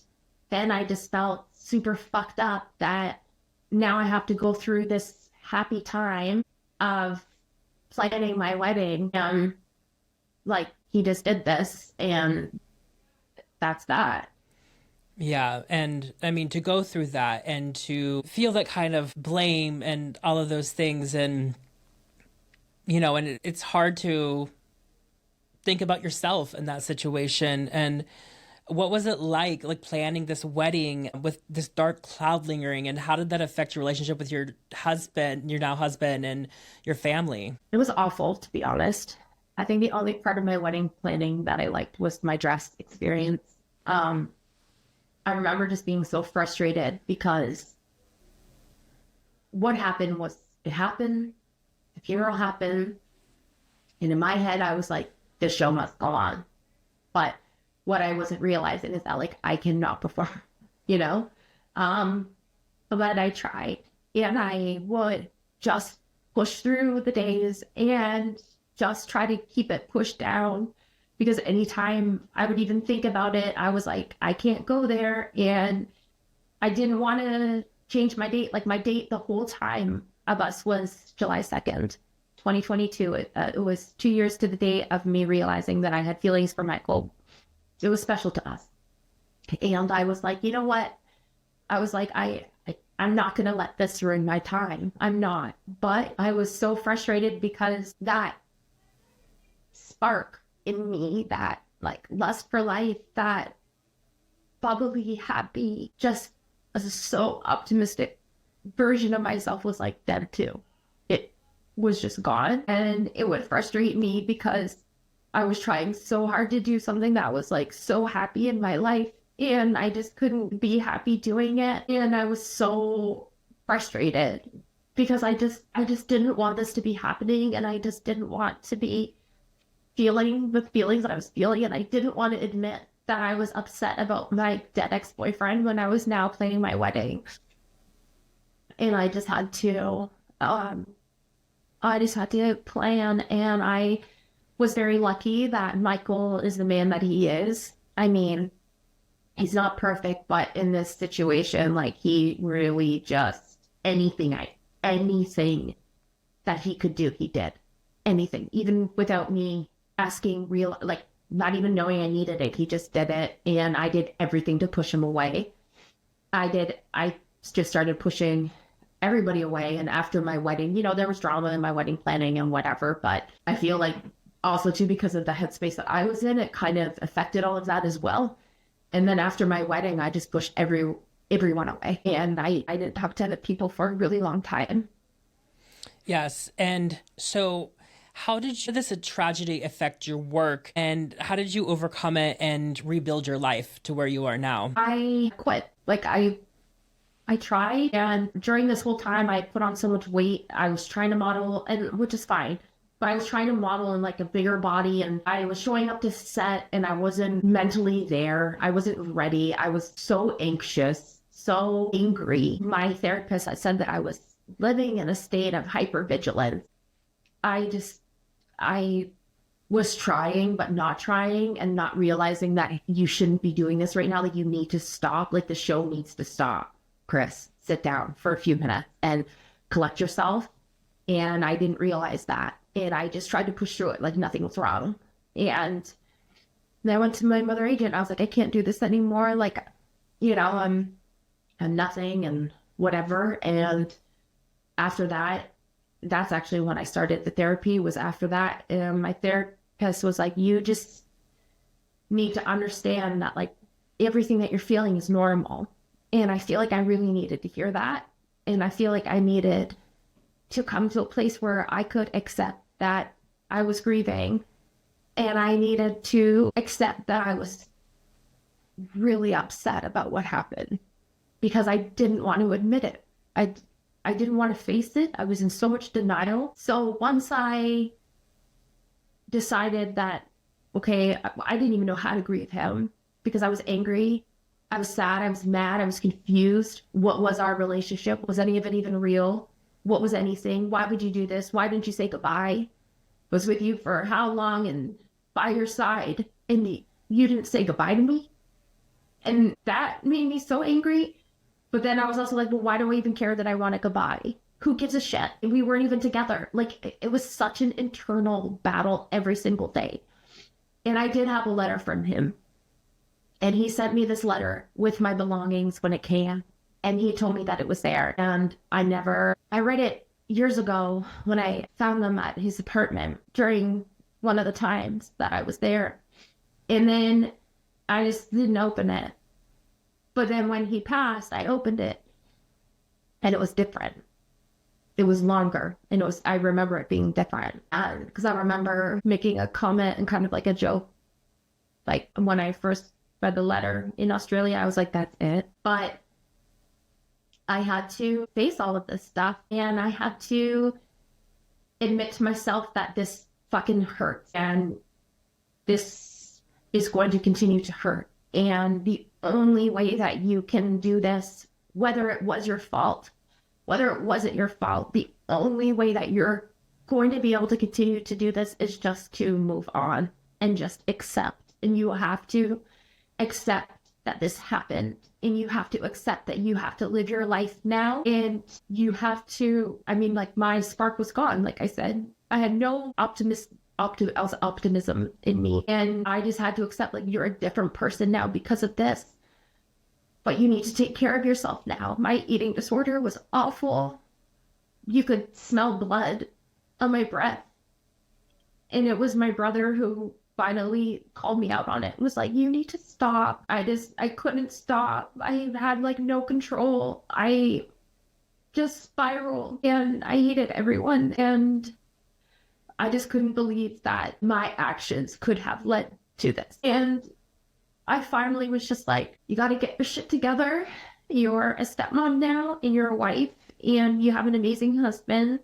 then I just felt super fucked up that now I have to go through this happy time of planning my wedding. And like, he just did this and that's that. Yeah. And I mean, to go through that and to feel that kind of blame and all of those things. And, and it's hard to think about yourself in that situation. And what was it like planning this wedding with this dark cloud lingering? And how did that affect your relationship with your now husband, and your family? It was awful, to be honest. I think the only part of my wedding planning that I liked was my dress experience. I remember just being so frustrated because what happened was it happened, the funeral happened, and in my head I was like, this show must go on. But what I wasn't realizing is that like I cannot perform, but I tried, and I would just push through the days and just try to keep it pushed down. Because anytime I would even think about it, I was like, I can't go there. And I didn't want to change my date. Like my date the whole time of us was July 2nd, 2022. It was 2 years to the day of me realizing that I had feelings for Michael. It was special to us. And I was like, you know what? I was like, I'm not going to let this ruin my time. I'm not. But I was so frustrated because that spark in me, that like lust for life, that bubbly, happy, just a so optimistic version of myself was like dead too. It was just gone. And it would frustrate me because I was trying so hard to do something that was like so happy in my life, and I just couldn't be happy doing it. And I was so frustrated because I just didn't want this to be happening, and I just didn't want to be feeling the feelings that I was feeling, and I didn't want to admit that I was upset about my dead ex-boyfriend when I was now planning my wedding. And I just had to plan, and I was very lucky that Michael is the man that he is. I mean, he's not perfect, but in this situation, like he really just anything that he could do, he did. Anything, even without me asking, not even knowing I needed it. He just did it, and I did everything to push him away. I just started pushing everybody away. And after my wedding, there was drama in my wedding planning and whatever, but I feel like also too, because of the headspace that I was in, it kind of affected all of that as well. And then after my wedding, I just pushed everyone away, and I didn't talk to other people for a really long time. Yes. And so how did this tragedy affect your work, and how did you overcome it and rebuild your life to where you are now? I quit. I tried, and during this whole time I put on so much weight. I was trying to model, and which is fine, but I was trying to model in like a bigger body, and I was showing up to set and I wasn't mentally there. I wasn't ready. I was so anxious, so angry. My therapist had said that I was living in a state of hypervigilance. I was trying, but not trying, and not realizing that you shouldn't be doing this right now. Like, you need to stop. Like, the show needs to stop. Kris, sit down for a few minutes and collect yourself. And I didn't realize that. And I just tried to push through it like nothing was wrong. And then I went to my mother agent. I was like, I can't do this anymore. Like, I'm nothing and whatever. And after that, that's actually when I started the therapy, was after that. And my therapist was like, you just need to understand that like everything that you're feeling is normal. And I feel like I really needed to hear that. And I feel like I needed to come to a place where I could accept that I was grieving. And I needed to accept that I was really upset about what happened, because I didn't want to admit it. I didn't want to face it. I was in so much denial. So once I decided that, okay, I didn't even know how to grieve him, because I was angry, I was sad, I was mad, I was confused. What was our relationship? Was any of it even real? What was anything? Why would you do this? Why didn't you say goodbye? Was with you for how long and by your side, and you didn't say goodbye to me? And that made me so angry. But then I was also like, well, why do I even care that I want a goodbye? Who gives a shit? And we weren't even together. Like, it was such an internal battle every single day. And I did have a letter from him. And he sent me this letter with my belongings when it came. And he told me that it was there. And I read it years ago when I found them at his apartment during one of the times that I was there. And then I just didn't open it. But then when he passed, I opened it, and it was different. It was longer, and I remember it being different. Because I remember making a comment and kind of like a joke. Like, when I first read the letter in Australia, I was like, that's it. But I had to face all of this stuff, and I had to admit to myself that this fucking hurts, and this is going to continue to hurt. And the only way that you can do this, whether it was your fault, whether it wasn't your fault, the only way that you're going to be able to continue to do this is just to move on and just accept. And you have to accept that this happened, and you have to accept that you have to live your life now. And you have to, like, my spark was gone. Like I said, I had no optimism in me, and I just had to accept, like, you're a different person now because of this, but you need to take care of yourself now. My eating disorder was awful. You could smell blood on my breath, and it was my brother who finally called me out on it. It was like, you need to stop. I couldn't stop. I had like no control. I just spiraled, and I hated everyone, and I just couldn't believe that my actions could have led to this. And I finally was just like, you got to get your shit together. You're a stepmom now, and you're a wife, and you have an amazing husband.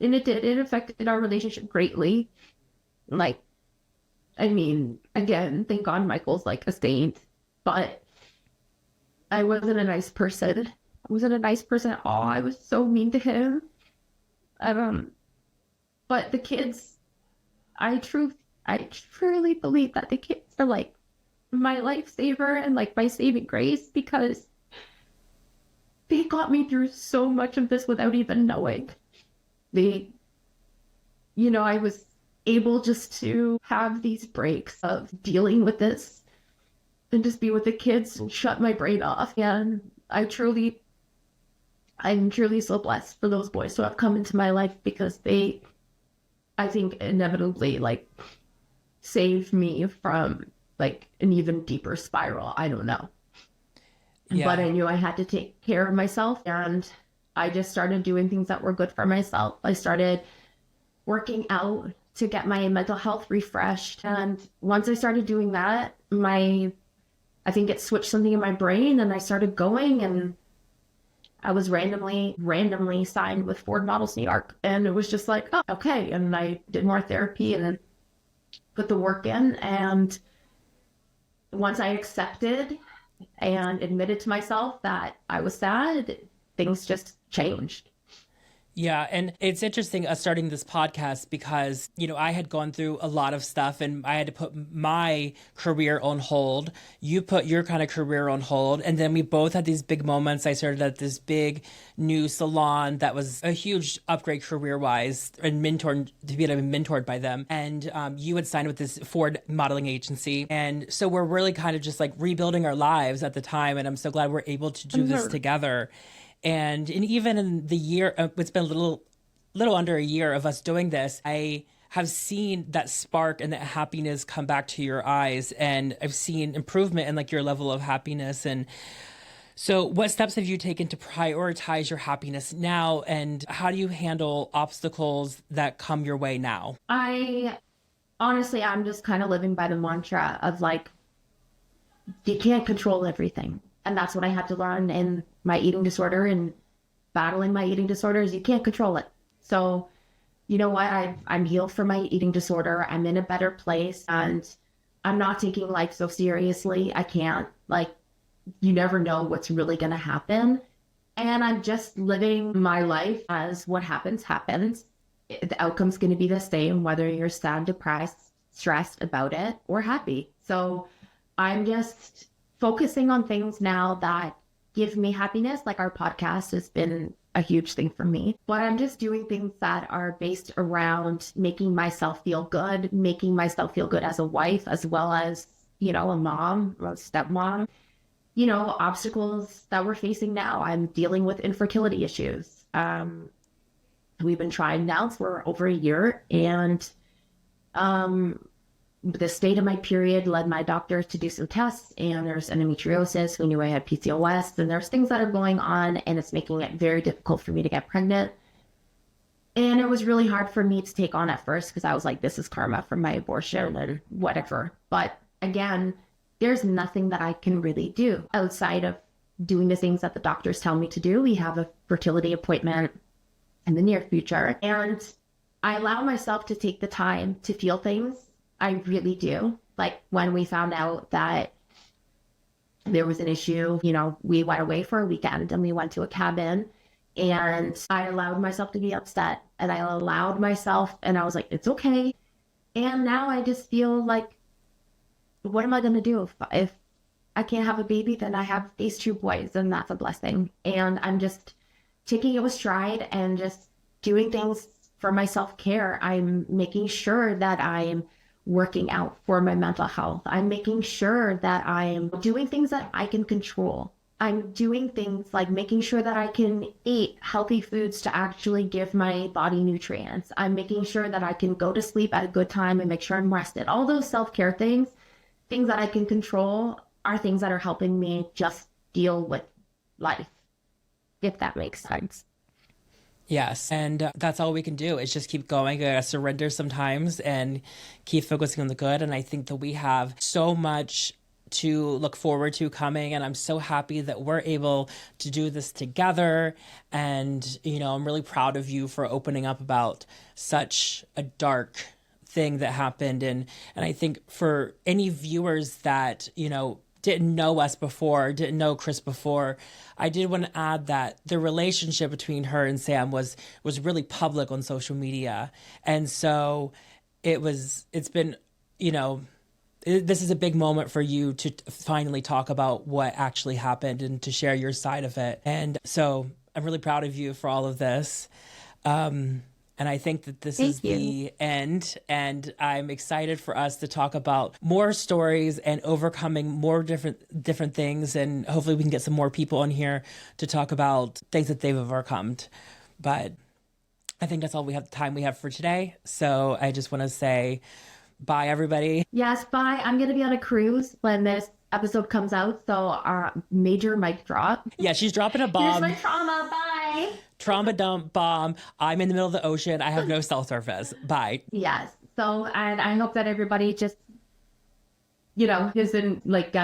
And it affected our relationship greatly. Like, again, thank God Michael's like a saint, but I wasn't a nice person. I wasn't a nice person at all. I was so mean to him. But the kids, I truly believe that the kids are like my lifesaver and like my saving grace, because they got me through so much of this without even knowing. I was able just to have these breaks of dealing with this and just be with the kids and shut my brain off. And I'm truly so blessed for those boys to have come into my life, because they, I think, inevitably like saved me from like an even deeper spiral. I don't know. Yeah. But I knew I had to take care of myself, and I just started doing things that were good for myself. I started working out to get my mental health refreshed. And once I started doing that, I think it switched something in my brain, and I started going, and I was randomly signed with Ford Models New York. And it was just like, oh, okay. And I did more therapy and then put the work in. And once I accepted and admitted to myself that I was sad, things just changed. Yeah, and it's interesting us starting this podcast because, I had gone through a lot of stuff and I had to put my career on hold. You put your kind of career on hold. And then we both had these big moments. I started at this big new salon that was a huge upgrade career wise and to be mentored by them. And you had signed with this Ford modeling agency. And so we're really kind of just like rebuilding our lives at the time. And I'm so glad we're able to do this together. And even in the year, it's been a little under a year of us doing this, I have seen that spark and that happiness come back to your eyes. And I've seen improvement in like your level of happiness. And so what steps have you taken to prioritize your happiness now? And how do you handle obstacles that come your way now? I'm just kind of living by the mantra of like, you can't control everything. And that's what I had to learn in my eating disorder and battling my eating disorders. You can't control it. So, you know what? I'm healed from my eating disorder. I'm in a better place and I'm not taking life so seriously. I can't. Like, you never know what's really going to happen. And I'm just living my life as what happens, happens. The outcome's going to be the same, whether you're sad, depressed, stressed about it, or happy. So I'm just focusing on things now that give me happiness. Like our podcast has been a huge thing for me, but I'm just doing things that are based around making myself feel good as a wife, as well as, a mom, a stepmom, obstacles that we're facing now. I'm dealing with infertility issues. We've been trying now for over a year, and the state of my period led my doctors to do some tests, and there's endometriosis. We knew I had PCOS, and there's things that are going on, and it's making it very difficult for me to get pregnant. And it was really hard for me to take on at first because I was like, this is karma from my abortion and whatever. But again, there's nothing that I can really do outside of doing the things that the doctors tell me to do. We have a fertility appointment in the near future, and I allow myself to take the time to feel things. I really do. Like when we found out that there was an issue, we went away for a weekend and we went to a cabin, and I allowed myself to be upset, and I allowed myself, and I was like, it's okay. And now I just feel like, what am I going to do if I can't have a baby? Then I have these two boys, and that's a blessing. And I'm just taking it with stride and just doing things for my self-care. I'm making sure that I'm working out for my mental health. I'm making sure that I'm doing things that I can control. I'm doing things like making sure that I can eat healthy foods to actually give my body nutrients. I'm making sure that I can go to sleep at a good time and make sure I'm rested. All those self-care things that I can control, are things that are helping me just deal with life, if that makes sense. Yes. And that's all we can do is just keep going, surrender sometimes and keep focusing on the good. And I think that we have so much to look forward to coming. And I'm so happy that we're able to do this together. And, I'm really proud of you for opening up about such a dark thing that happened. And I think for any viewers that, didn't know us before, didn't know Kris before, I did want to add that the relationship between her and Sam was really public on social media. And so it's been, this is a big moment for you to finally talk about what actually happened and to share your side of it. And so I'm really proud of you for all of this. And I think that this is the end, and I'm excited for us to talk about more stories and overcoming more different things, and hopefully we can get some more people on here to talk about things that they've overcome. But I think that's all the time we have for today. So I just want to say bye, everybody. Yes, bye. I'm going to be on a cruise when this episode comes out, so major mic drop. Yeah, she's dropping a bomb. Here's my trauma. Bye. Trauma dump bomb. I'm in the middle of the ocean. I have no cell service. Bye. Yes. So, and I hope that everybody just isn't like too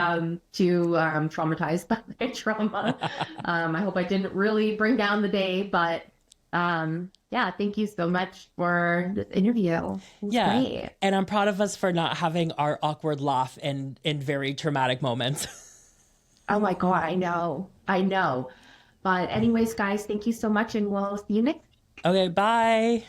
traumatized by my trauma. I hope I didn't really bring down the day, but yeah, thank you so much for this interview. It was Yeah. great. And I'm proud of us for not having our awkward laugh in very traumatic moments. Oh my God, I know. I know. But anyways, guys, thank you so much, and we'll see you next. Okay, bye.